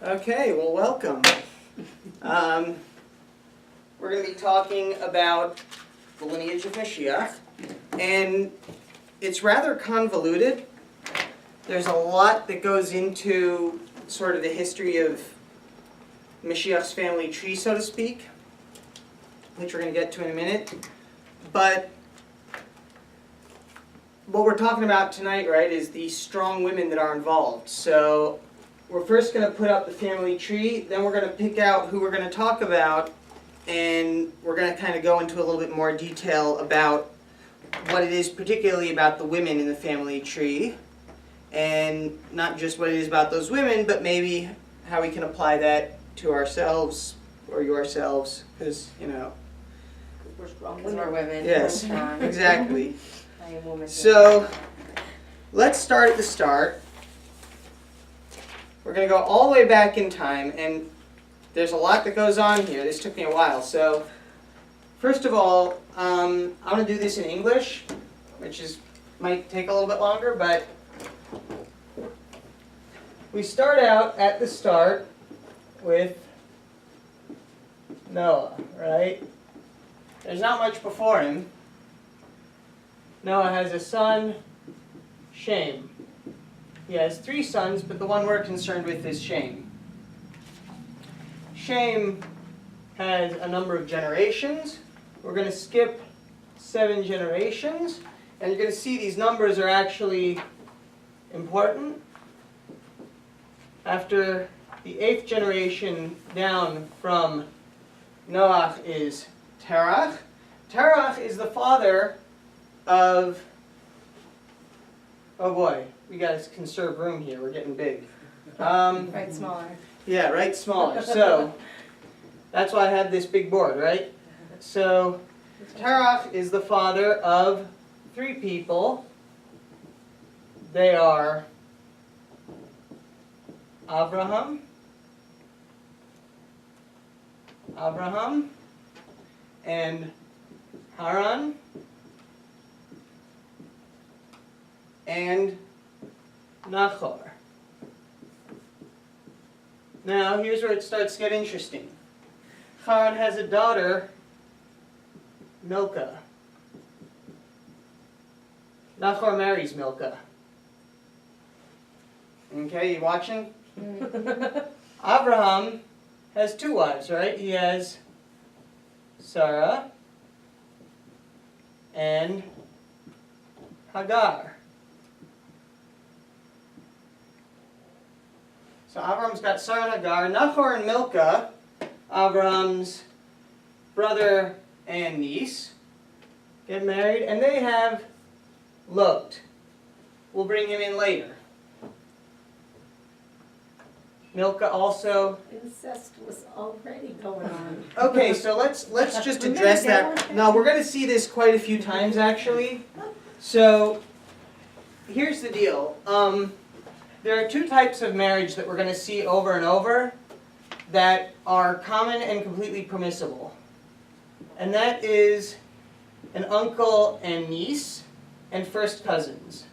Okay, well, welcome. We're going to be talking about the lineage of Moshiach, and it's rather convoluted. There's a lot that goes into sort of the history of Mashiach's family tree, so to speak, which we're going to get to in a minute. But what we're talking about tonight, right, is the strong women that are involved. So we're first going to put up the family tree, then we're going to pick out who we're going to talk about, and we're going to kind of go into a little bit more detail about what it is particularly about the women in the family tree, and not just what it is about those women, but maybe how we can apply that to ourselves or yourselves, because, you know. We're strong. Because we're women. Yes, we're strong. exactly. I am woman. So let's start at the start. We're going to go all the way back in time, and there's a lot that goes on here. This took me a while. So first of all, I'm going to do this in English, which might take a little bit longer, but we start out at the start with Noah, right? There's not much before him. Noah has a son, Shem. He has 3 sons, but the one we're concerned with is Shem. Shem has a number of generations. We're going to skip 7 generations, and you're going to see these numbers are actually important. After the 8th generation down from Noah is Terach. Terach is the father of, oh boy, we got to conserve room here, we're getting big. Right, smaller. Yeah, right, smaller. So that's why I have this big board, right? So Terach is the father of 3 people. They are Abraham, and Haran, and Nachor. Now, here's where it starts to get interesting. Haran has a daughter, Milcah. Nachor marries Milcah. Okay, you watching? Abraham has 2 wives, right? He has Sarah and Hagar. So Abraham's got Sarah and Hagar. Nachor and Milcah, Abraham's brother and niece, get married, and they have Lot. We'll bring him in later. Milcah also. Incest was already going on. Okay, so let's just address that. No, we're going to see this quite a few times actually. So here's the deal. There are 2 types of marriage that we're going to see over and over that are common and completely permissible. And that is an uncle and niece and first cousins.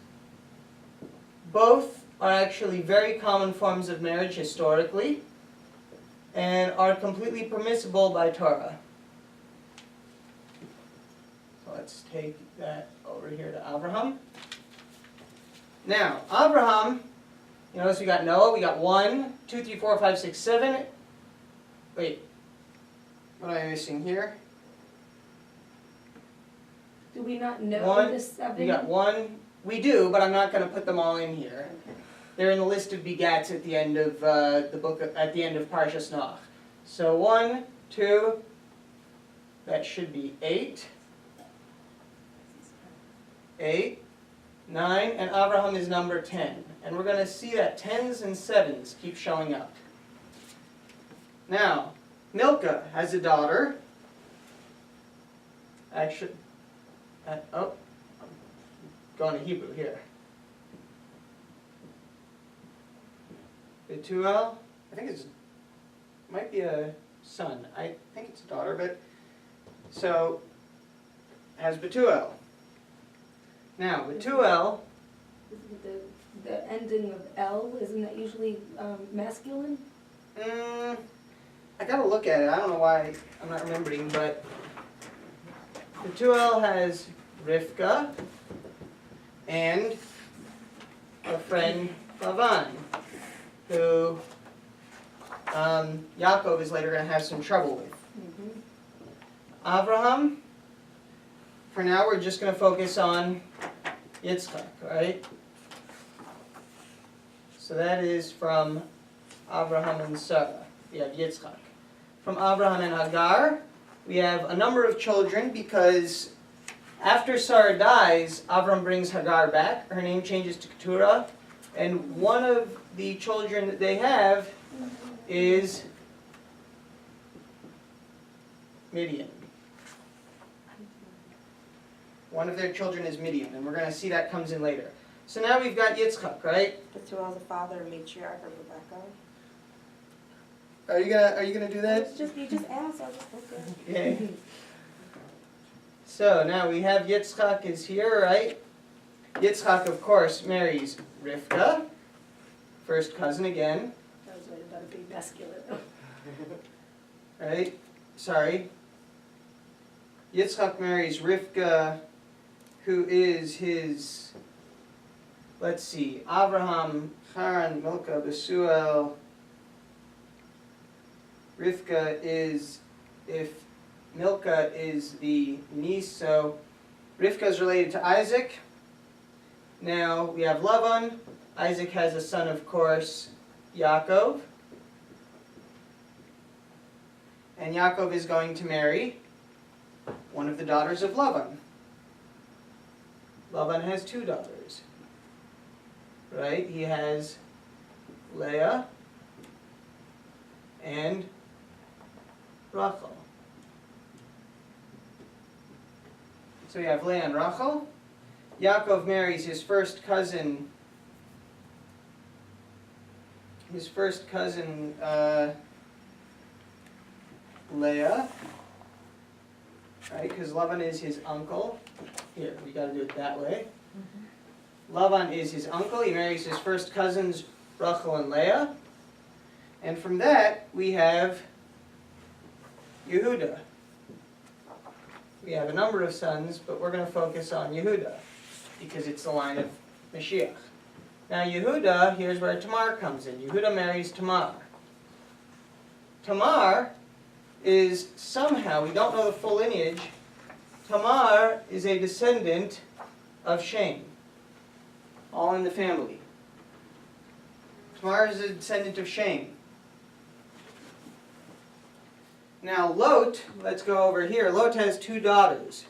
Both are actually very common forms of marriage historically and are completely permissible by Torah. So let's take that over here to Abraham. Now, Abraham, you notice we got Noah, we got 1, 2, 3, 4, 5, 6, 7. Wait, what am I missing here? Do we not know 1, the 7? we got 1. We do, but I'm not going to put them all in here. They're in the list of begats at the end of the book, at the end of Parshas Noach. So 1, 2, that should be 8, 9, and Abraham is number 10. And we're going to see that 10s and 7s keep showing up. Now, Milcah has a daughter. Actually, oh, I'm going to Hebrew here. Bethuel, I think might be a son. I think it's a daughter, but so has Bethuel. Now, Bethuel. The ending of L, isn't that usually masculine? I gotta look at it. I don't know why I'm not remembering, but Bethuel has Rivka and a friend Lavan, who Yaakov is later going to have some trouble with. Avraham, for now we're just going to focus on Yitzchak, right? So that is from Avraham and Sarah. We have Yitzchak. From Avraham and Hagar, we have a number of children because after Sarah dies, Avraham brings Hagar back. Her name changes to Keturah. And one of the children that they have is Midian. One of their children is Midian, and we're going to see that comes in later. So now we've got Yitzchak, right? Bethuel's the father of matriarch of Rebecca. Are you gonna do that? You just asked, I'll just look at it. Okay. So now we have Yitzchak is here, right? Yitzchak, of course, marries Rivka, first cousin again. That was right about to be masculine. Right? Sorry. Yitzchak marries Rivka, who is his, let's see, Abraham, Haran, Milcah, Bethuel. Rivka is, if Milcah is the niece, so Rivka is related to Isaac. Now we have Lavan. Isaac has a son, of course, Yaakov. And Yaakov is going to marry one of the daughters of Lavan. Lavan has two daughters, right? He has Leah and Rachel. So we have Leah and Rachel. Yaakov marries his first cousin, Leah, right? Because Lavan is his uncle. Here, we got to do it that way. Lavan is his uncle. He marries his first cousins, Rachel and Leah. And from that, we have Yehuda. We have a number of sons, but we're going to focus on Yehuda because it's the line of Mashiach. Now Yehuda, here's where Tamar comes in. Yehuda marries Tamar. Tamar is somehow, we don't know the full lineage, Tamar is a descendant of Shem. All in the family. Tamar is a descendant of Shem. Now Lot, let's go over here. Lot has two daughters.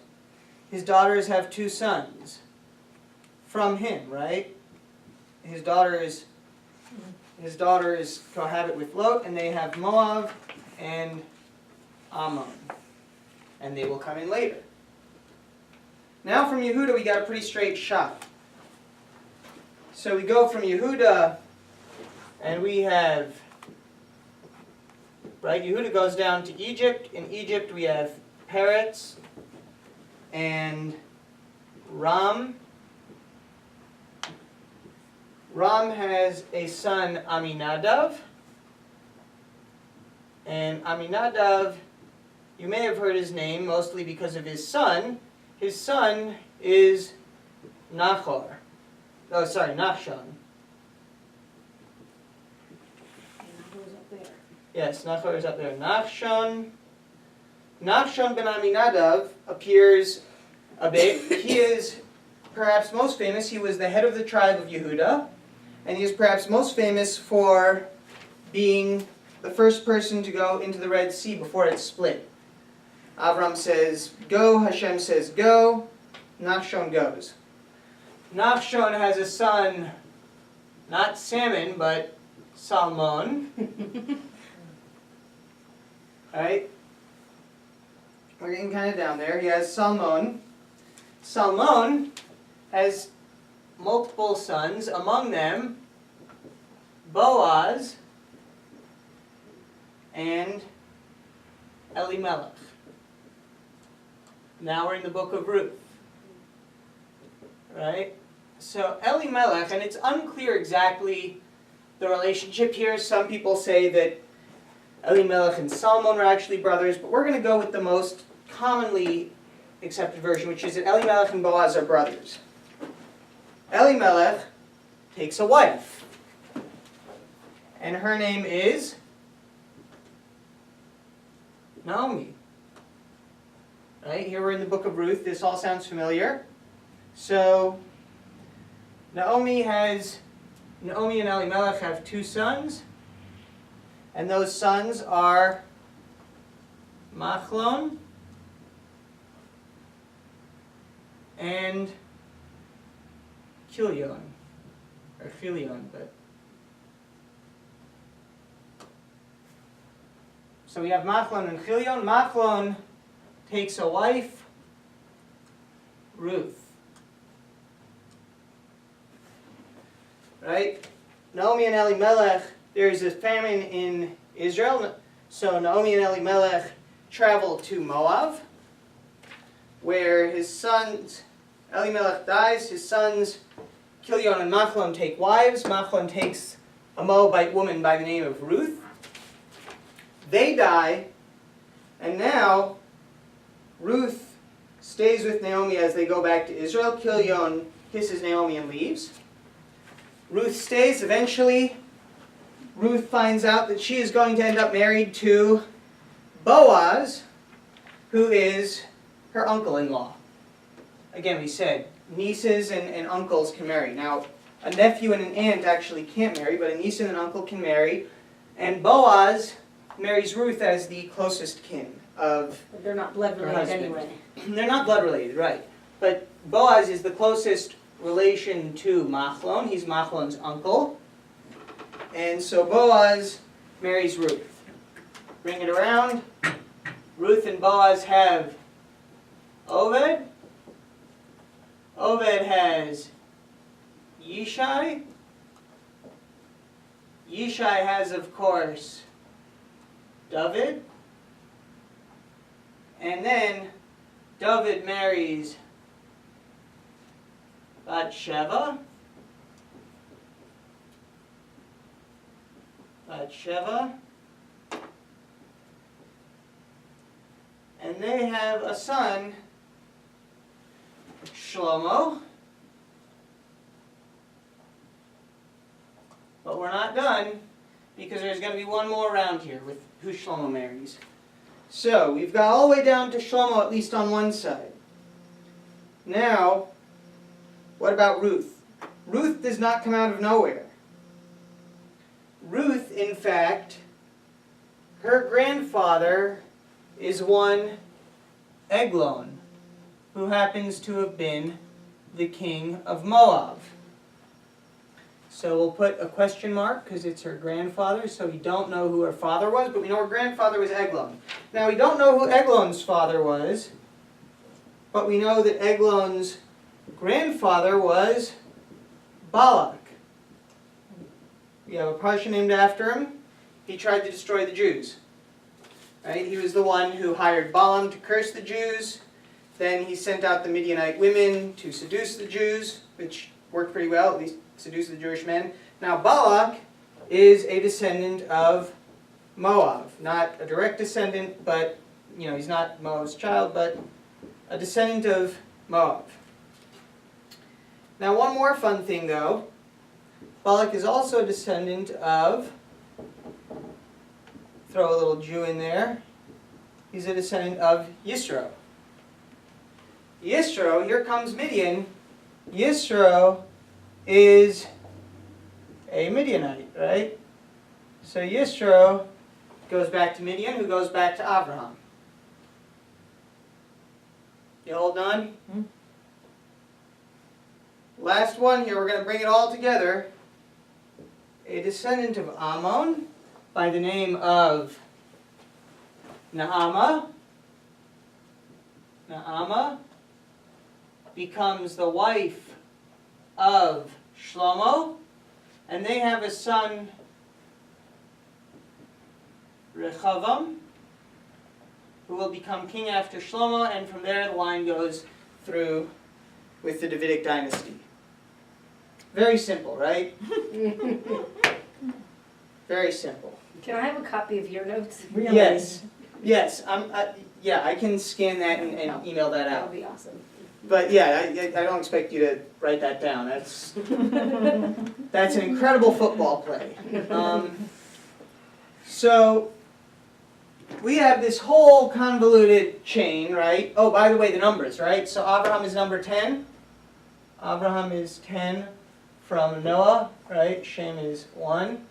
His daughters have two sons from him, right? His daughters cohabit with Lot, and they have Moab and Ammon. And they will come in later. Now from Yehuda we got a pretty straight shot. So we go from Yehuda, and we have, right, Yehuda goes down to Egypt. In Egypt we have Peretz and Ram. Ram has a son, Aminadav. And Aminadav, you may have heard his name mostly because of his son. His son is Nachshon. Yes, Nachor is up there. Nachshon ben Aminadav appears a bit. He is perhaps most famous. He was the head of the tribe of Yehuda, and he is perhaps most famous for being the first person to go into the Red Sea before it split. Avram says, go. Hashem says, go. Nachshon goes. Nachshon has a son, not Salmon, but Salmon. Alright? We're getting kind of down there. He has Salmon. Salmon has multiple sons, among them Boaz and Elimelech. Now we're in the book of Ruth. Right? So Elimelech, and it's unclear exactly the relationship here. Some people say that Elimelech and Solomon were actually brothers, but we're going to go with the most commonly accepted version, which is that Elimelech and Boaz are brothers. Elimelech takes a wife, and her name is Naomi. Right, here we're in the book of Ruth. This all sounds familiar. So, Naomi and Elimelech have 2 sons, and those sons are Machlon and Chilion, or Chilion, but so we have Machlon and Chilion. Machlon takes a wife, Ruth. Right? Naomi and Elimelech, there's a famine in Israel, so Naomi and Elimelech travel to Moab, where his sons, Elimelech dies, his sons Chilion and Machlon take wives. Machlon takes a Moabite woman by the name of Ruth. They die, and now Ruth stays with Naomi as they go back to Israel. Chilion kisses Naomi and leaves. Ruth stays. Eventually, Ruth finds out that she is going to end up married to Boaz, who is her uncle-in-law. Again, we said nieces and uncles can marry. Now, a nephew and an aunt actually can't marry, but a niece and an uncle can marry. And Boaz marries Ruth as the closest kin of But they're not blood her related husband. anyway. They're not blood related, right. But Boaz is the closest relation to Machlon. He's Machlon's uncle. And so Boaz marries Ruth. Bring it around. Ruth and Boaz have Obed. Obed has Yishai. Yishai has, of course, David. And then David marries Bathsheba. And they have a son, Shlomo. But we're not done, because there's going to be one more round here with who Shlomo marries. So, we've got all the way down to Shlomo, at least on one side. Now, what about Ruth? Ruth does not come out of nowhere. Ruth, in fact, her grandfather is one Eglon, who happens to have been the king of Moab. So we'll put a question mark because it's her grandfather, so we don't know who her father was, but we know her grandfather was Eglon. Now we don't know who Eglon's father was, but we know that Eglon's grandfather was Balak. We have a parsha named after him. He tried to destroy the Jews. Right? He was the one who hired Balaam to curse the Jews. Then he sent out the Midianite women to seduce the Jews, which worked pretty well, at least seduce the Jewish men. Now Balak is a descendant of Moab. Not a direct descendant, but, he's not Moab's child, but a descendant of Moab. Now one more fun thing though. Balak is also a descendant of, throw a little Jew in there, he's a descendant of Yisro. Yisro, here comes Midian. Yisro is a Midianite, right? So Yisro goes back to Midian, who goes back to Abraham. You hold on? Mm-hmm. Last one here, we're going to bring it all together. A descendant of Ammon by the name of Naamah. Naamah becomes the wife of Shlomo, and they have a son, Rechavam, who will become king after Shlomo, and from there the line goes through with the Davidic dynasty. Very simple, right? Very simple. Can I have a copy of your notes? Really? Yes, yes, yeah, I can scan that and email that That out. would be awesome. But yeah, I don't expect you to write that down. That's an incredible football play. So we have this whole convoluted chain, right? Oh, by the way, the numbers, right? So Abraham is number 10. Abraham is 10 from Noah, right? Shem is 1.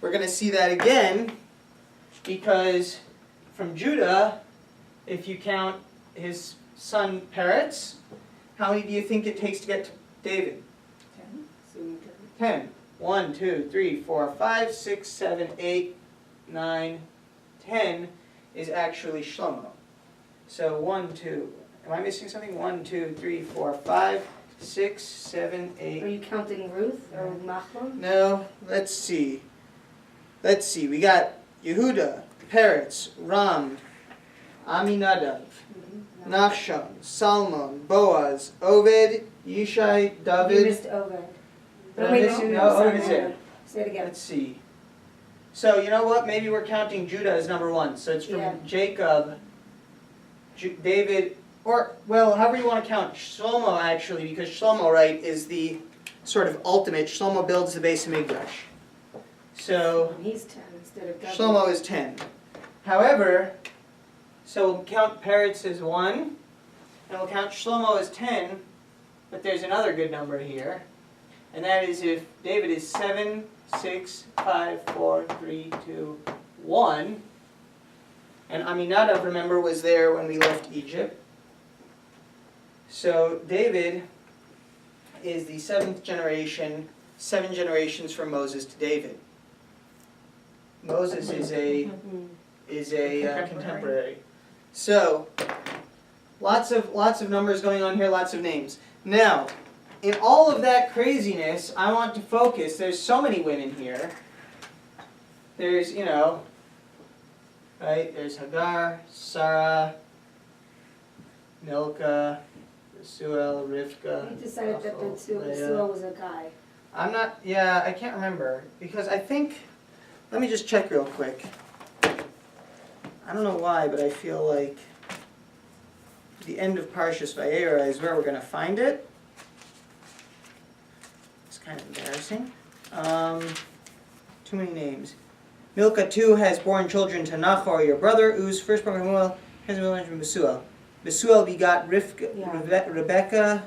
We're going to see that again because from Judah, if you count his son Peretz, how many do you think it takes to get to David? 10. 1, 2, 3, 4, 5, 6, 7, 8, 9, 10 is actually Shlomo. So 1, 2, am I missing something? 1, 2, 3, 4, 5, 6, 7, 8. Are you counting Ruth or Machlon? No, let's see. Let's see. We got Yehuda, Peretz, Ram, Aminadav, Nachshon, Salmon, Boaz, Oved, Yishai, You David. missed Obed. Did I Wait, miss- no, no, sorry, Obed is there. Say it again. Let's see. So you know what? Maybe we're counting Judah as number 1. So it's from Yeah. Jacob, David, or well, however you want to count Shlomo actually, because Shlomo, right, is the sort of ultimate. Shlomo builds the base of Mikdash. So He's 10 instead of David. Shlomo is 10. However, so we'll count Peretz as 1, and we'll count Shlomo as 10, but there's another good number here, and that is if David is 7, 6, 5, 4, 3, 2, 1, and Aminadav, remember, was there when we left Egypt. So David is the 7th generation, 7 generations from Moses to David. Moses is a contemporary. So lots of numbers going on here, lots of names. Now, in all of that craziness, I want to focus. There's so many women here. There's, you know, right? There's Hagar, Sarah, Milcah, Rasuel, Rivka. We decided that Rachel, Leah. Sua was a guy. I'm not, yeah, I can't remember, because I think, let me just check real quick. I don't know why, but I feel like the end of Parshas Vayera is where we're going to find it. It's kind of embarrassing. Too many names. Milcah too has borne children to Nachor, your brother. Uz, firstborn of Shemuel, Shemuel from Besuel. Besuel begot Rebecca.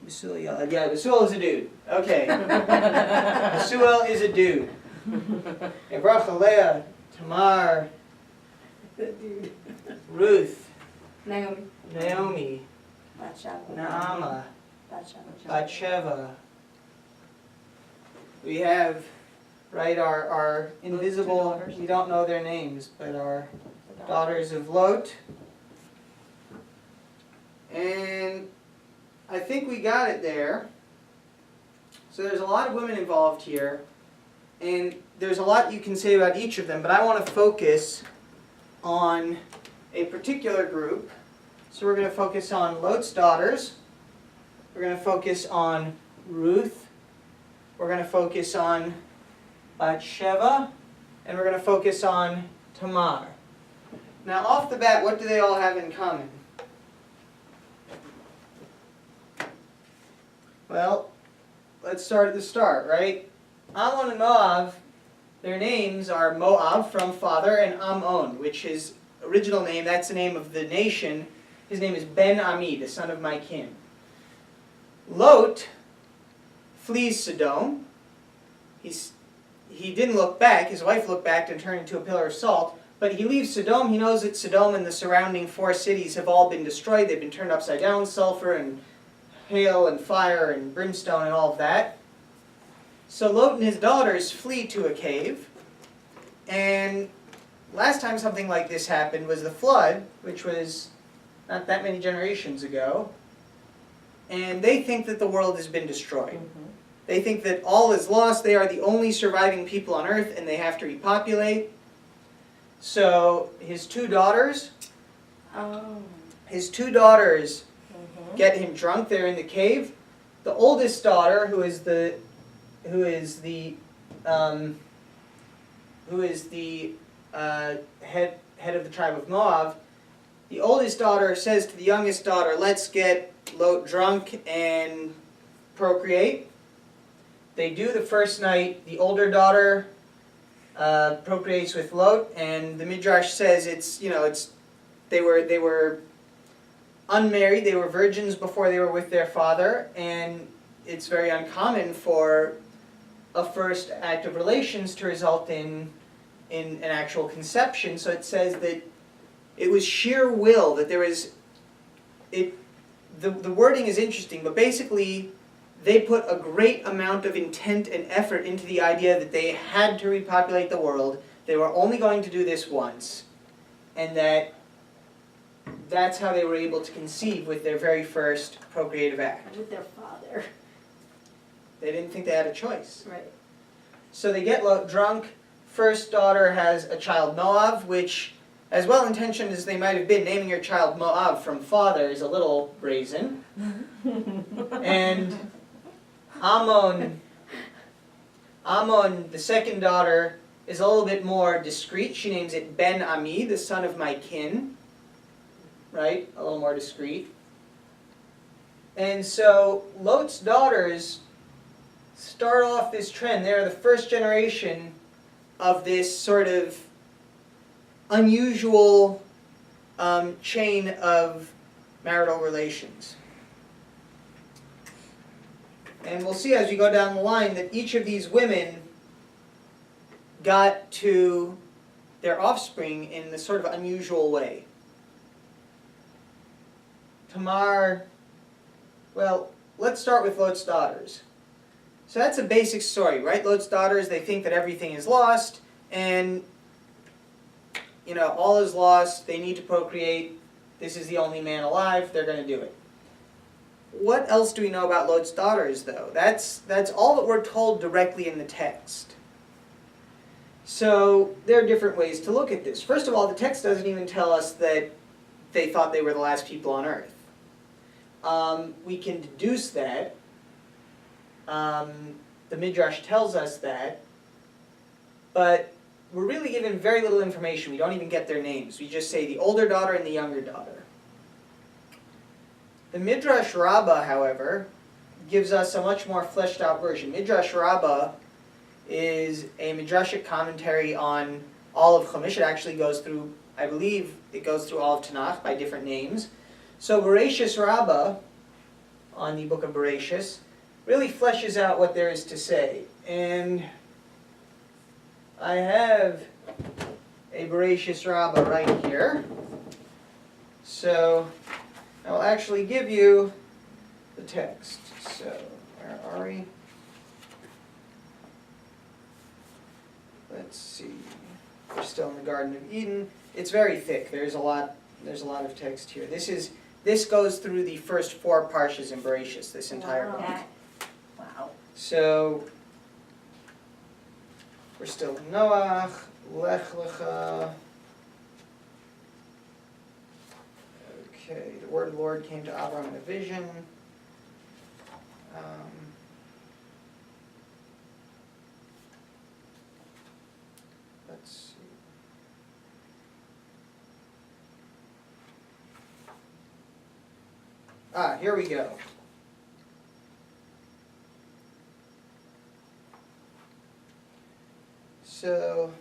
Besuel, yeah, Besuel is a dude. Okay. Besuel is a dude. Ebracha, Leah, Tamar, Dude. Ruth, Naomi. Naomi, Bathsheba. Naama, Bathsheba. Bathsheba. We have, right, our invisible, daughters. we don't know their names, but our daughters of Lot. And I think we got it there. So there's a lot of women involved here. And there's a lot you can say about each of them, but I want to focus on a particular group. So we're going to focus on Lot's daughters. We're going to focus on Ruth. We're going to focus on Bathsheba. And we're going to focus on Tamar. Now off the bat, what do they all have in common? Well, let's start at the start, right? Ammon and Moab, their names are Moab from father and Ammon, which his original name, that's the name of the nation. His name is Ben Ami, the son of my kin. Lot flees Sodom. He didn't look back. His wife looked back and turned into a pillar of salt. But he leaves Sodom. He knows that Sodom and the surrounding 4 cities have all been destroyed. They've been turned upside down, sulfur and hail and fire and brimstone and all of that. So Lot and his daughters flee to a cave. And last time something like this happened was the flood, which was not that many generations ago. And they think that the world has been destroyed. They think that all is lost. They are the only surviving people on earth and they have to repopulate. So his 2 daughters, get him drunk. They're in the cave. The oldest daughter, who is the who is the head of the tribe of Moab, the oldest daughter says to the youngest daughter, let's get Lot drunk and procreate. They do the first night. The older daughter procreates with Lot, and the Midrash says they were unmarried, they were virgins before they were with their father, and it's very uncommon for a first act of relations to result in an actual conception. So it says that it was sheer will, that there was, the wording is interesting, but basically they put a great amount of intent and effort into the idea that they had to repopulate the world, they were only going to do this once, and that's how they were able to conceive with their very first procreative act. With their father. They didn't think they had a choice. Right. So they get Lot drunk. First daughter has a child Moab, which, as well-intentioned as they might have been, naming your child Moab from father is a little brazen. And Ammon, the second daughter, is a little bit more discreet. She names it Ben Ami, the son of my kin. Right? A little more discreet. And so Lot's daughters start off this trend. They're the first generation of this sort of unusual chain of marital relations. And we'll see as we go down the line that each of these women got to their offspring in this sort of unusual way. Tamar, well, let's start with Lot's daughters. So that's a basic story, right? Lot's daughters, they think that everything is lost, and all is lost, they need to procreate, this is the only man alive, they're going to do it. What else do we know about Lot's daughters, though? That's all that we're told directly in the text. So there are different ways to look at this. First of all, the text doesn't even tell us that they thought they were the last people on earth. We can deduce that. The Midrash tells us that. But we're really given very little information. We don't even get their names. We just say the older daughter and the younger daughter. The Midrash Rabbah, however, gives us a much more fleshed out version. Midrash Rabbah is a midrashic commentary on all of Chumash. It actually goes through, I believe, it goes through all of Tanakh by different names. So Bereshis Rabbah, on the book of Bereshis, really fleshes out what there is to say. And I have a Bereshis Rabbah right here. So I will actually give you the text. So, where are we? Let's see. We're still in the Garden of Eden. It's very thick. There's a lot of text here. This goes through the first 4 parshas in Bereshis, this entire book. Wow. So we're still in Noach, Lech Lecha. Okay, the word of the Lord came to Abram in a vision. Let's see. Here we go. So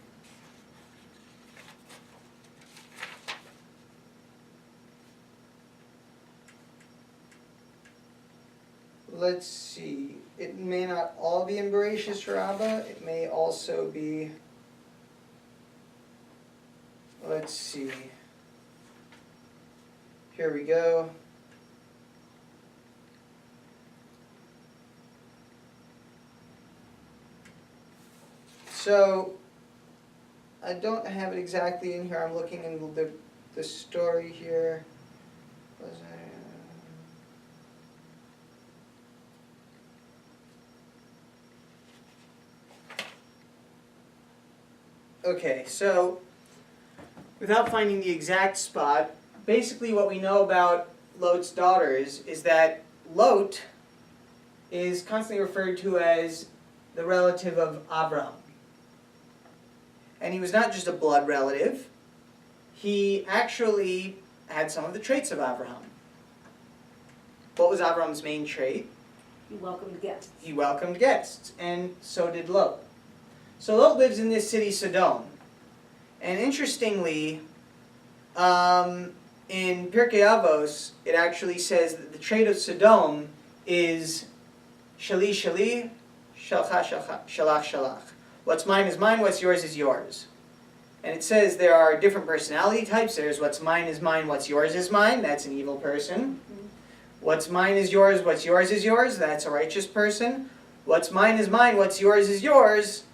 let's see. It may not all be in Bereshis Rabbah. It may also be. Let's see. Here we go. So, I don't have it exactly in here. I'm looking in the story here. Okay, so without finding the exact spot, basically what we know about Lot's daughters is that Lot is constantly referred to as the relative of Abram. And he was not just a blood relative. He actually had some of the traits of Abraham. What was Abraham's main trait? He welcomed guests. He welcomed guests, and so did Lot. So Lot lives in this city, Sodom. And interestingly, in Pirkei Avos, it actually says that the trait of Sodom is Shali Shali, Shalcha Shalach Shalach. What's mine is mine, what's yours is yours. And it says there are different personality types. There's what's mine is mine, what's yours is mine. That's an evil person. What's mine is yours, what's yours is yours. That's a righteous person. What's mine is mine, what's yours is yours.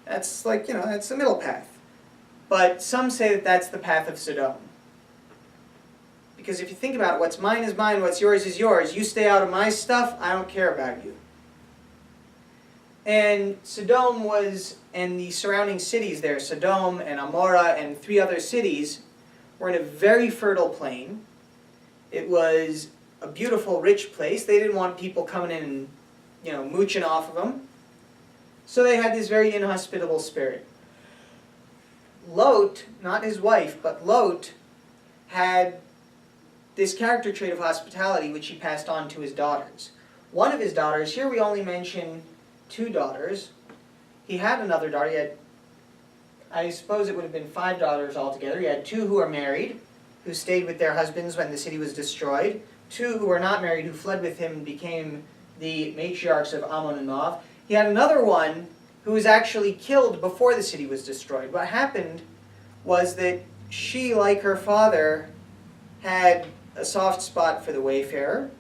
That's like, that's the middle path. But some say that that's the path of Sodom. Because if you think about it, what's mine is mine, what's yours is yours. You stay out of my stuff, I don't care about you. And Sodom and the surrounding cities there, Sodom and Amorah and 3 other cities, were in a very fertile plain. It was a beautiful, rich place. They didn't want people coming in and, mooching off of them. So they had this very inhospitable spirit. Lot, not his wife, but Lot had this character trait of hospitality which he passed on to his daughters. One of his daughters, here we only mention 2 daughters. He had another daughter. He had, I suppose it would have been 5 daughters altogether. He had 2 who were married, who stayed with their husbands when the city was destroyed. 2 who were not married, who fled with him and became the matriarchs of Ammon and Moab. He had another one who was actually killed before the city was destroyed. What happened was that she, like her father, had a soft spot for the wayfarer,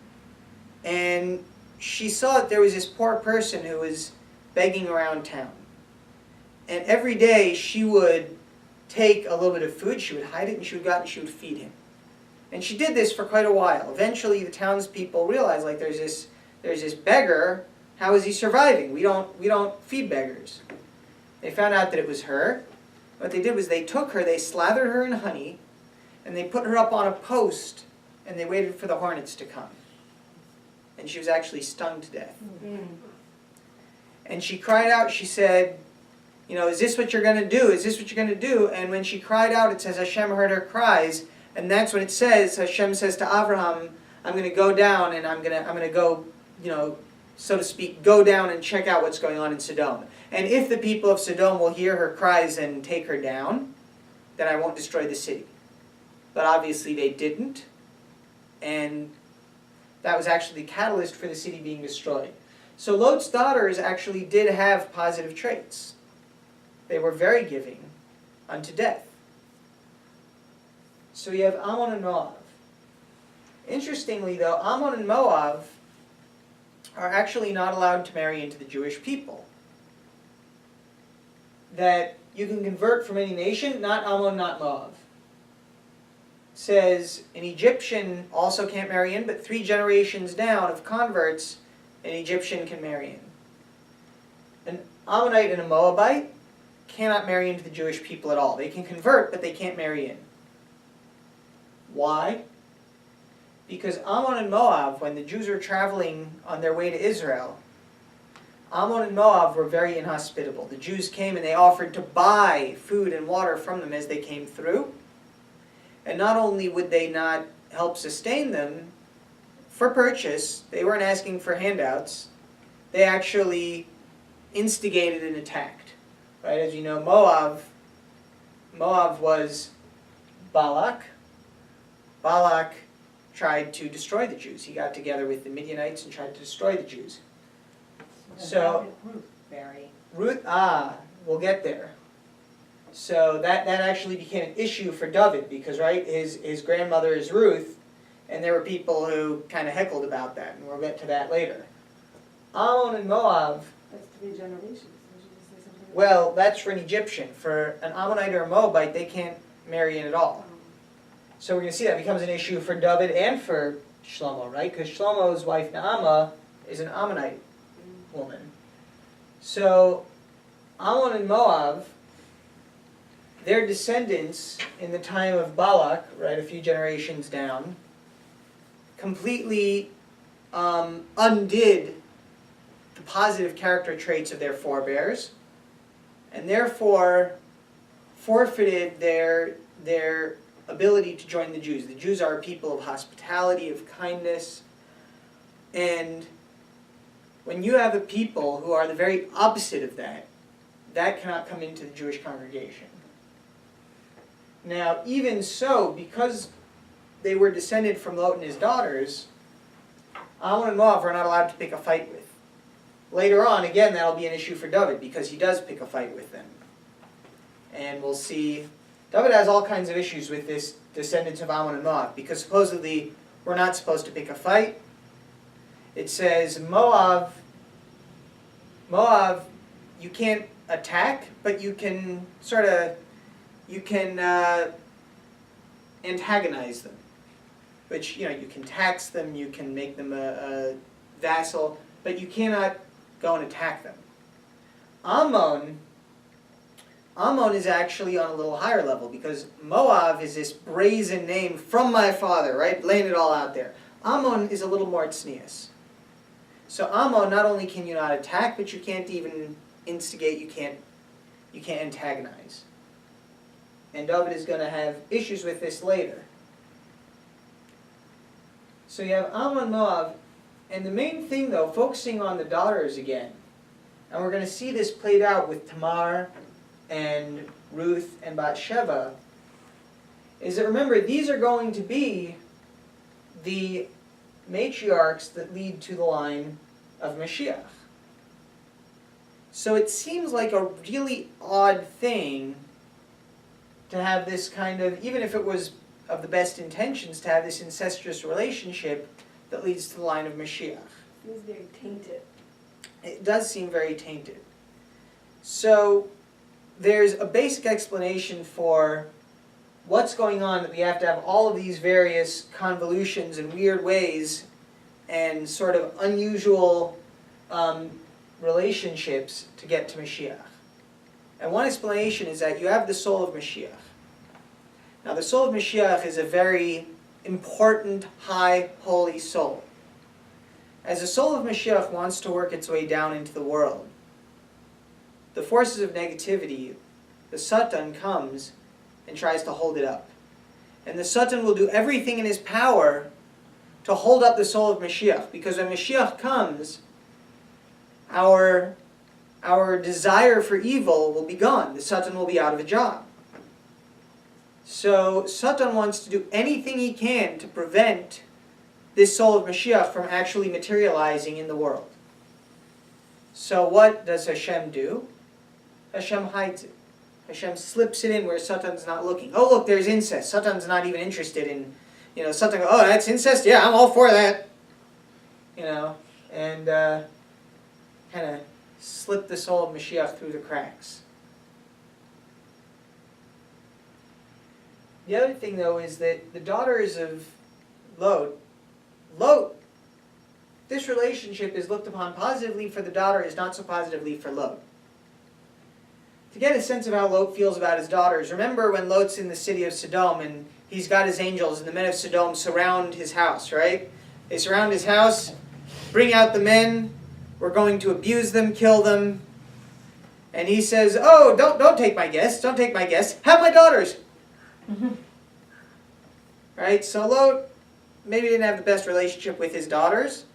and she saw that there was this poor person who was begging around town. And every day she would take a little bit of food, she would hide it, and she would go out and she would feed him. And she did this for quite a while. Eventually the townspeople realized, like, there's this beggar, how is he surviving? We don't feed beggars. They found out that it was her. What they did was they took her, they slathered her in honey, and they put her up on a post, and they waited for the hornets to come. And she was actually stung to death. Mm-hmm. And she cried out, she said, is this what you're going to do? Is this what you're going to do? And when she cried out, it says Hashem heard her cries. And that's when it says, Hashem says to Abraham, I'm going to go down and I'm going to go, so to speak, go down and check out what's going on in Sodom. And if the people of Sodom will hear her cries and take her down, then I won't destroy the city. But obviously they didn't. And that was actually the catalyst for the city being destroyed. So Lot's daughters actually did have positive traits. They were very giving unto death. So you have Ammon and Moab. Interestingly though, Ammon and Moab are actually not allowed to marry into the Jewish people. That you can convert from any nation, not Ammon, not Moab. Says an Egyptian also can't marry in, but 3 generations down of converts, an Egyptian can marry in. An Ammonite and a Moabite cannot marry into the Jewish people at all. They can convert, but they can't marry in. Why? Because Ammon and Moab, when the Jews were traveling on their way to Israel, Ammon and Moab were very inhospitable. The Jews came and they offered to buy food and water from them as they came through. And not only would they not help sustain them for purchase, they weren't asking for handouts, they actually instigated and attacked. Right? As you know, Moab was Balak. Balak tried to destroy the Jews. He got together with the Midianites and tried to destroy the Jews. So Ruth, we'll get there. So that actually became an issue for David because, right, his grandmother is Ruth, and there were people who kind of heckled about that, and we'll get to that later. Ammon and Moab. That's 3 generations. Did you just say something? Well, that's for an Egyptian. For an Ammonite or a Moabite, they can't marry in at all. So we're going to see that becomes an issue for David and for Shlomo, right? Because Shlomo's wife Naamah is an Ammonite woman. So Ammon and Moab, their descendants in the time of Balak, right, a few generations down, completely undid the positive character traits of their forebears, and therefore forfeited their ability to join the Jews. The Jews are a people of hospitality, of kindness, and when you have a people who are the very opposite of that, that cannot come into the Jewish congregation. Now, even so, because they were descended from Lot and his daughters, Ammon and Moab are not allowed to pick a fight with. Later on, again, that'll be an issue for David, because he does pick a fight with them. And we'll see, David has all kinds of issues with this descendants of Ammon and Moab, because supposedly we're not supposed to pick a fight. It says Moab, you can't attack, but you can antagonize them. Which, you can tax them, you can make them a vassal, but you cannot go and attack them. Ammon is actually on a little higher level, because Moab is this brazen name from my father, right? Laying it all out there. Ammon is a little more tznius. So Ammon, not only can you not attack, but you can't even instigate, you can't antagonize. And David is going to have issues with this later. So you have Ammon and Moab, and the main thing though, focusing on the daughters again, and we're going to see this played out with Tamar and Ruth and Bathsheba, is that remember, these are going to be the matriarchs that lead to the line of Mashiach. So it seems like a really odd thing to have this kind of, even if it was of the best intentions, to have this incestuous relationship that leads to the line of Mashiach. Seems very tainted. It does seem very tainted. So there's a basic explanation for what's going on, that we have to have all of these various convolutions and weird ways and sort of unusual relationships to get to Mashiach. And one explanation is that you have the soul of Mashiach. Now the soul of Mashiach is a very important, high, holy soul. As the soul of Mashiach wants to work its way down into the world, the forces of negativity, the Satan comes and tries to hold it up. And the Satan will do everything in his power to hold up the soul of Mashiach, because when Mashiach comes, our desire for evil will be gone. The Satan will be out of a job. So Satan wants to do anything he can to prevent this soul of Mashiach from actually materializing in the world. So what does Hashem do? Hashem hides it. Hashem slips it in where Satan's not looking. Oh, look, there's incest. Satan's not even interested in, Satan goes, oh, that's incest? Yeah, I'm all for that. And kind of slip the soul of Mashiach through the cracks. The other thing, though, is that the daughters of Lot, this relationship is looked upon positively for the daughter, is not so positively for Lot. To get a sense of how Lot feels about his daughters, remember when Lot's in the city of Sodom and he's got his angels and the men of Sodom surround his house, right? They surround his house, bring out the men, we're going to abuse them, kill them. And he says, oh, don't take my guests, don't take my guests, have my daughters. Right? So Lot maybe didn't have the best relationship with his daughters.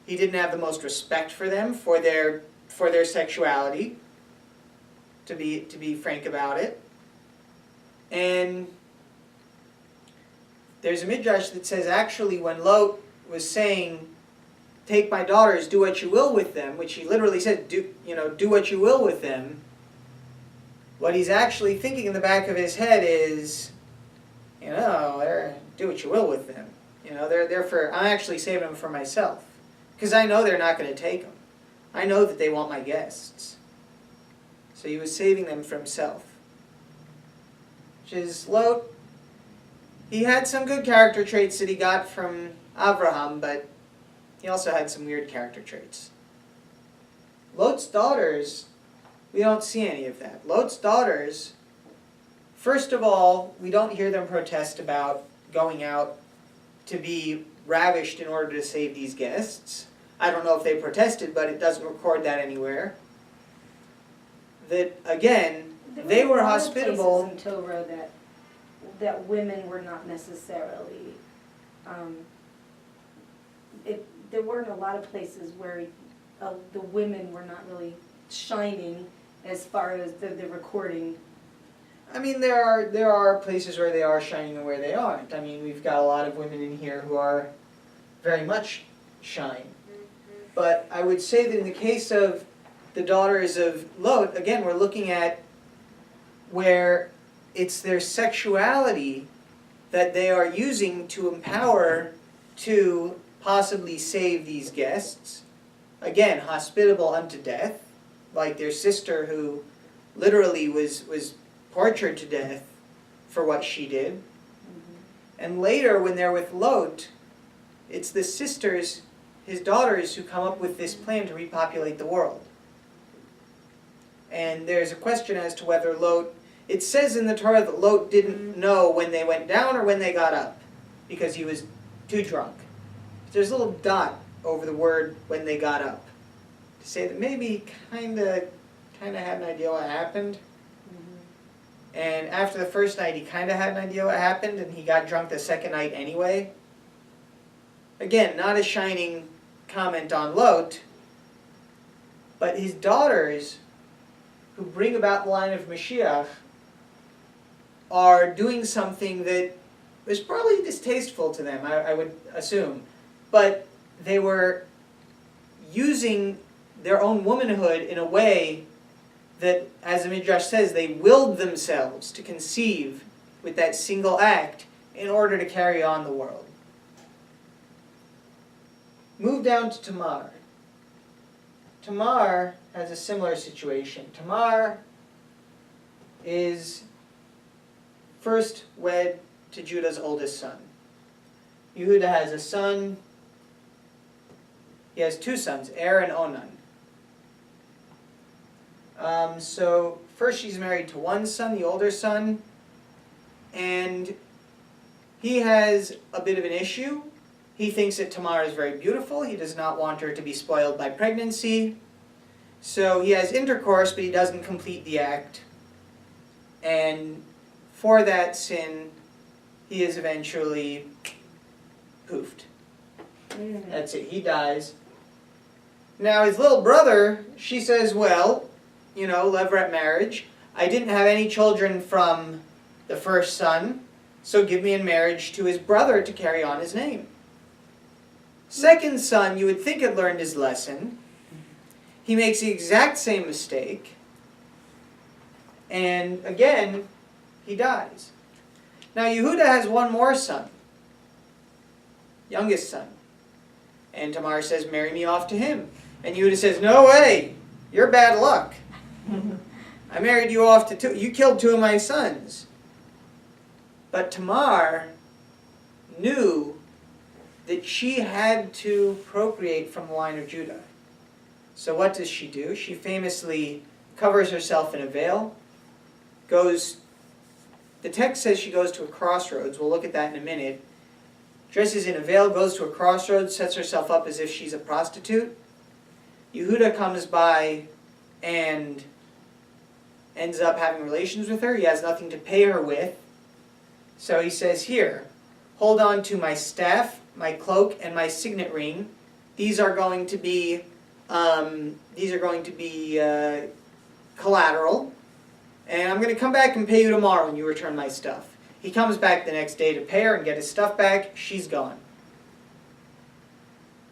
He didn't have the most respect for them, for their sexuality, to be frank about it. And there's a midrash that says actually when Lot was saying, take my daughters, do what you will with them, which he literally said, do what you will with them, what he's actually thinking in the back of his head is, do what you will with them. I'm actually saving them for myself. Because I know they're not going to take them. I know that they want my guests. So he was saving them for himself. Which is, Lot, he had some good character traits that he got from Abraham, but he also had some weird character traits. Lot's daughters, we don't see any of that. Lot's daughters, first of all, we don't hear them protest about going out to be ravished in order to save these guests. I don't know if they protested, but it doesn't record that anywhere. That, again, They were a lot of hospitable. places in Torah that women were not necessarily, there weren't a lot of places where the women were not really shining as far as the recording. I mean, there are places where they are shining and where they aren't. I mean, we've got a lot of women in here who are very much shine. But I would say that in the case of the daughters of Lot, again, we're looking at where it's their sexuality that they are using to empower to possibly save these guests. Again, hospitable unto death, like their sister who literally was tortured to death for what she did. Mm-hmm. And later, when they're with Lot, it's the sisters, his daughters, who come up with this plan to repopulate the world. And there's a question as to whether Lot, it says in the Torah that Lot didn't know when they went down or when they got up, because he was too drunk. There's a little dot over the word when they got up, to say that maybe he kind of had an idea what happened. And after the first night, he kind of had an idea what happened, and he got drunk the second night anyway. Again, not a shining comment on Lot, but his daughters, who bring about the line of Moshiach, are doing something that was probably distasteful to them, I would assume. But they were using their own womanhood in a way that, as the Midrash says, they willed themselves to conceive with that single act in order to carry on the world. Move down to Tamar. Tamar has a similar situation. Tamar is first wed to Judah's oldest son. Yehuda has a son. He has two sons, Er and Onan. So first she's married to one son, the older son, and he has a bit of an issue. He thinks that Tamar is very beautiful. He does not want her to be spoiled by pregnancy. So he has intercourse, but he doesn't complete the act. And for that sin, he is eventually poofed. That's it, he dies. Now his little brother, she says, well, levirate marriage. I didn't have any children from the first son, so give me in marriage to his brother to carry on his name. Second son, you would think had learned his lesson. He makes the exact same mistake. And again, he dies. Now Yehuda has one more son, youngest son. And Tamar says, marry me off to him. And Yehuda says, no way, you're bad luck. I married you off to two, you killed two of my sons. But Tamar knew that she had to procreate from the line of Judah. So what does she do? She famously covers herself in a veil, the text says she goes to a crossroads, we'll look at that in a minute, dresses in a veil, goes to a crossroads, sets herself up as if she's a prostitute. Yehuda comes by and ends up having relations with her. He has nothing to pay her with. So he says, here, hold on to my staff, my cloak, and my signet ring. These are going to be collateral. And I'm going to come back and pay you tomorrow when you return my stuff. He comes back the next day to pay her and get his stuff back. She's gone.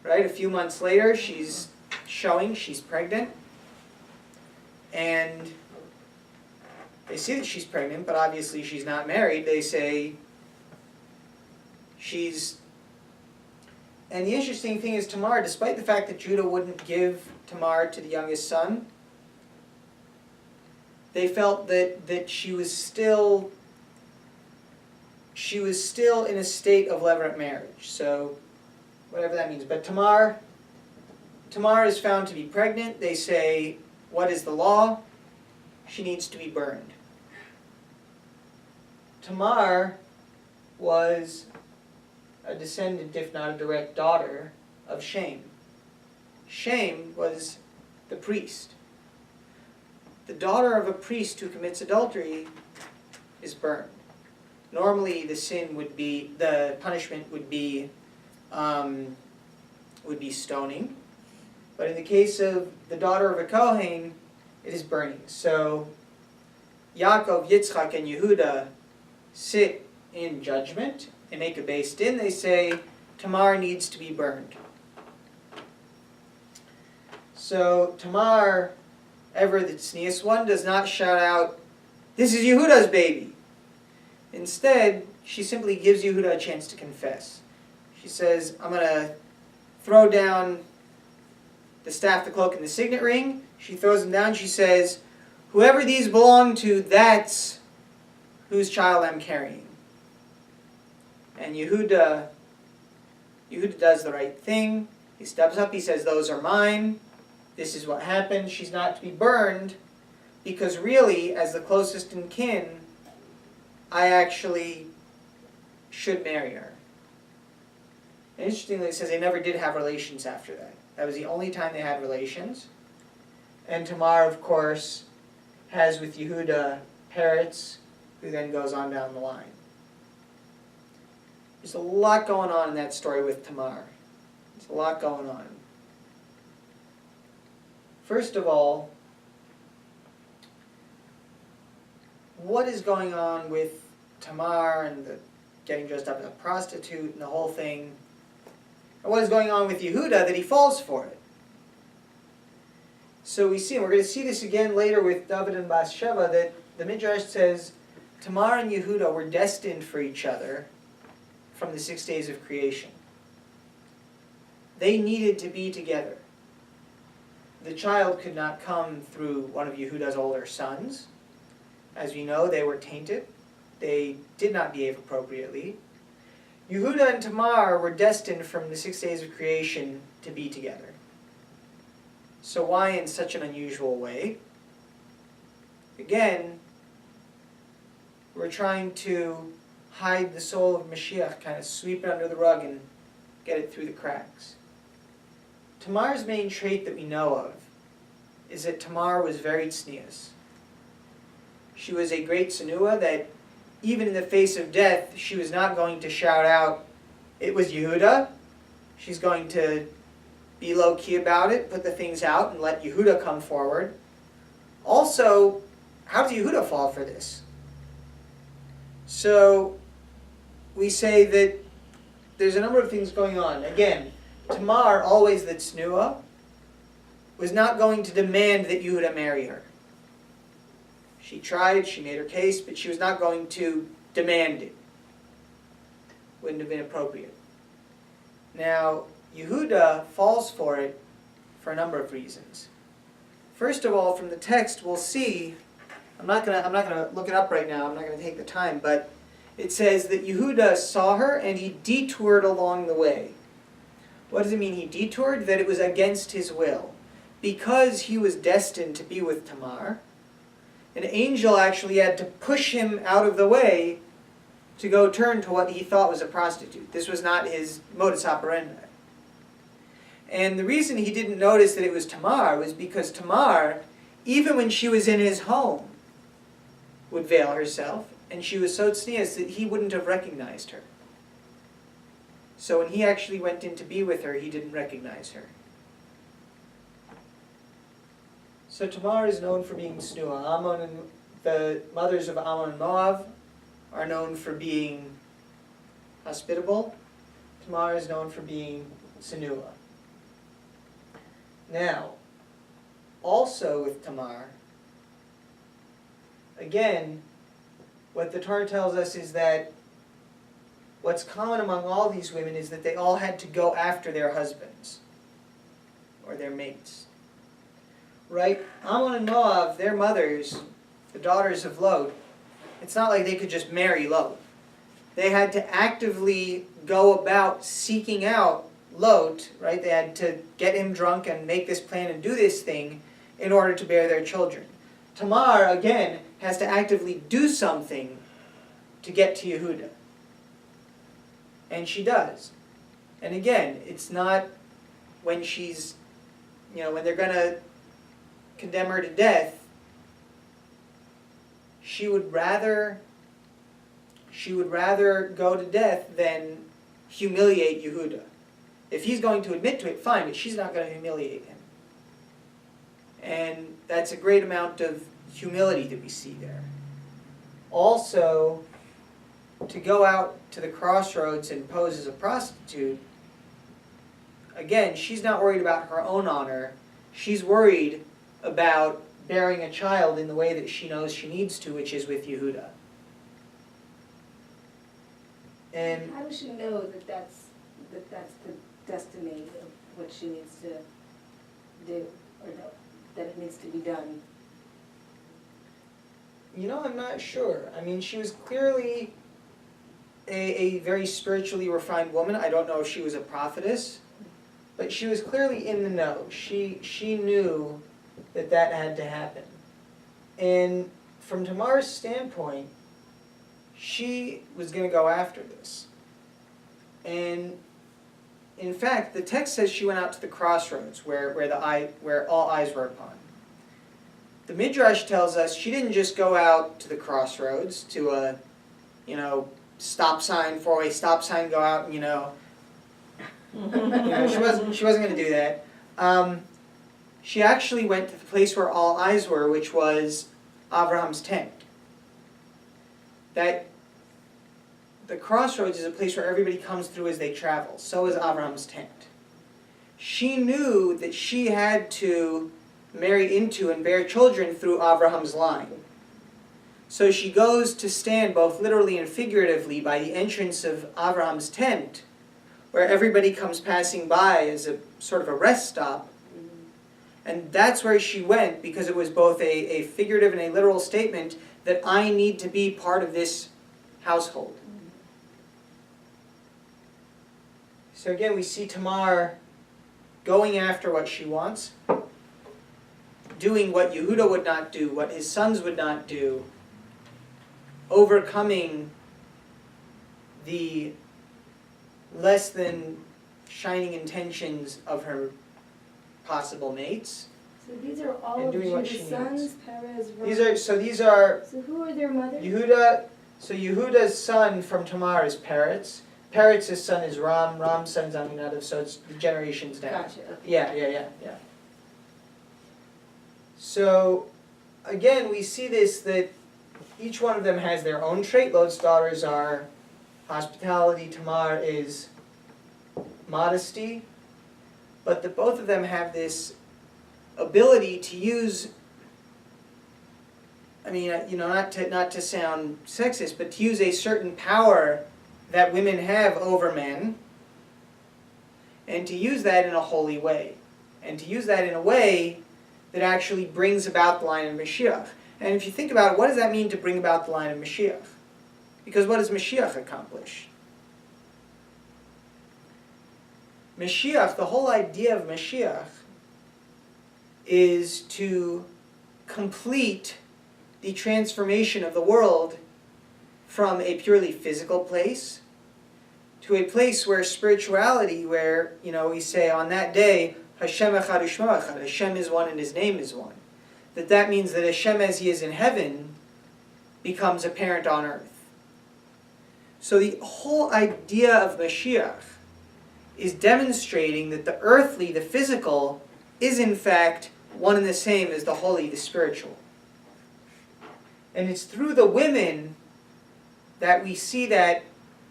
Right? A few months later, she's showing she's pregnant. And they see that she's pregnant, but obviously she's not married. They say she's... And the interesting thing is Tamar, despite the fact that Judah wouldn't give Tamar to the youngest son, they felt that she was still in a state of levirate marriage. So whatever that means. But Tamar is found to be pregnant. They say, what is the law? She needs to be burned. Tamar was a descendant, if not a direct daughter, of Shem. Shem was the priest. the daughter of a priest who commits adultery is burned. Normally, the punishment would be stoning, but in the case of the daughter of a Kohen, it is burning. So Yaakov, Yitzchak, and Yehuda sit in judgment. They make a beis din. They say Tamar needs to be burned. So Tamar, ever the tznius one, does not shout out, "This is Yehuda's baby." Instead, she simply gives Yehuda a chance to confess. She says, "I'm going to throw down the staff, the cloak, and the signet ring." She throws them down. She says, "Whoever these belong to, that's whose child I'm carrying." And Yehuda does the right thing. He steps up. He says, "Those are mine. This is what happened. She's not to be burned because really, as the closest in kin, I actually should marry her." And interestingly, it says they never did have relations after that. That was the only time they had relations. And Tamar, of course, has with Yehuda Peretz, who then goes on down the line. There's a lot going on in that story with Tamar. There's a lot going on. First of all, what is going on with Tamar and the getting dressed up as a prostitute and the whole thing? And what is going on with Yehuda that he falls for it? So we see, and we're going to see this again later with David and Bathsheba, that the Midrash says Tamar and Yehuda were destined for each other from the 6 days of creation. They needed to be together. The child could not come through one of Yehuda's older sons. As we know, they were tainted. They did not behave appropriately. Yehuda and Tamar were destined from the 6 days of creation to be together. So why in such an unusual way? Again, we're trying to hide the soul of Mashiach, kind of sweep it under the rug and get it through the cracks. Tamar's main trait that we know of is that Tamar was very tznius. She was a great tsunua that even in the face of death, she was not going to shout out, "It was Yehuda." She's going to be low-key about it, put the things out, and let Yehuda come forward. Also, how does Yehuda fall for this? So, we say that there's a number of things going on. Again, Tamar, always the tznuah, was not going to demand that Yehuda marry her. She tried, she made her case, but she was not going to demand it. Wouldn't have been appropriate. Now, Yehuda falls for it for a number of reasons. First of all, from the text, we'll see, I'm not gonna look it up right now, I'm not gonna take the time, but it says that Yehuda saw her and he detoured along the way. What does it mean he detoured? That it was against his will. Because he was destined to be with Tamar, an angel actually had to push him out of the way to go turn to what he thought was a prostitute. This was not his modus operandi. And the reason he didn't notice that it was Tamar was because Tamar, even when she was in his home, would veil herself, and she was so tznius that he wouldn't have recognized her. So when he actually went in to be with her, he didn't recognize her. So Tamar is known for being tznuah. Ammon and the mothers of Ammon and Moab are known for being hospitable. Tamar is known for being tznuah. Now, also with Tamar, again, what the Torah tells us is that what's common among all these women is that they all had to go after their husbands or their mates. Right? Ammon and Moab, their mothers, the daughters of Lot, it's not like they could just marry Lot. They had to actively go about seeking out Lot, right? They had to get him drunk and make this plan and do this thing in order to bear their children. Tamar, again, has to actively do something to get to Yehuda. And she does. And again, it's not when she's, when they're going to condemn her to death, she would rather go to death than humiliate Yehuda. If he's going to admit to it, fine, but she's not going to humiliate him. And that's a great amount of humility that we see there. Also, to go out to the crossroads and pose as a prostitute, again, she's not worried about her own honor. She's worried about bearing a child in the way that she knows she needs to, which is with Yehuda. And how does she know that that's the destiny of what she needs to do, or that it needs to be done? I'm not sure. I mean, she was clearly a very spiritually refined woman. I don't know if she was a prophetess, but she was clearly in the know. She knew that had to happen. And from Tamar's standpoint, she was going to go after this. And in fact, the text says she went out to the crossroads where all eyes were upon. The Midrash tells us she didn't just go out to the crossroads to a, stop sign, four-way stop sign, go out and, she wasn't going to do that. She actually went to the place where all eyes were, which was Abraham's tent. That the crossroads is a place where everybody comes through as they travel. So is Abraham's tent. She knew that she had to marry into and bear children through Abraham's line. So she goes to stand both literally and figuratively by the entrance of Abraham's tent, where everybody comes passing by as a sort of a rest stop. And that's where she went, because it was both a figurative and a literal statement that I need to be part of this household. So again, we see Tamar going after what she wants, doing what Yehuda would not do, what his sons would not do, overcoming the less than shining intentions of her possible mates. So these are all And of doing what Judah's she sons, needs. Perez, These are So who are their mothers? Yehuda's son from Tamar is Peretz. Peretz's son is Ram. Ram's son is Aminadav. So it's the generations down. Gotcha. Okay. Yeah. So again, we see this, that each one of them has their own trait. Lot's daughters are hospitality. Tamar is modesty. But that both of them have this ability to use, not to sound sexist, but to use a certain power that women have over men, and to use that in a holy way, and to use that in a way that actually brings about the line of Mashiach. And if you think about it, what does that mean to bring about the line of Mashiach? Because what does Mashiach accomplish? Mashiach, the whole idea of Mashiach is to complete the transformation of the world from a purely physical place to a place where spirituality, where, we say on that day, Hashem echad u'shmo echad, Hashem is one and His name is one. That means that Hashem as He is in heaven becomes apparent on earth. So the whole idea of Mashiach is demonstrating that the earthly, the physical, is in fact one and the same as the holy, the spiritual. And it's through the women that we see that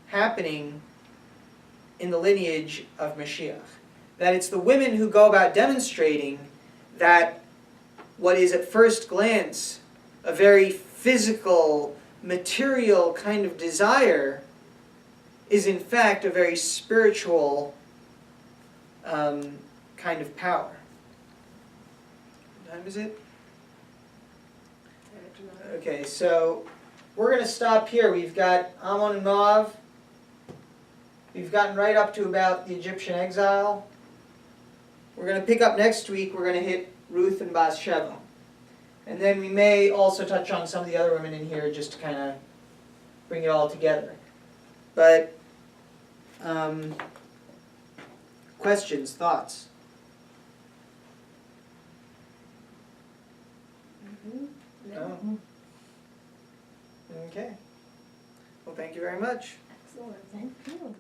happening in the lineage of Mashiach. That it's the women who go about demonstrating that what is at first glance a very physical, material kind of desire is in fact a very spiritual kind of power. What time is it? Okay, so we're going to stop here. We've got Ammon and Moab. We've gotten right up to about the Egyptian exile. We're going to pick up next week. We're going to hit Ruth and Bathsheba. And then we may also touch on some of the other women in here just to kind of bring it all together. But questions, thoughts? No. Okay. Well, thank you very much. Excellent, thank you.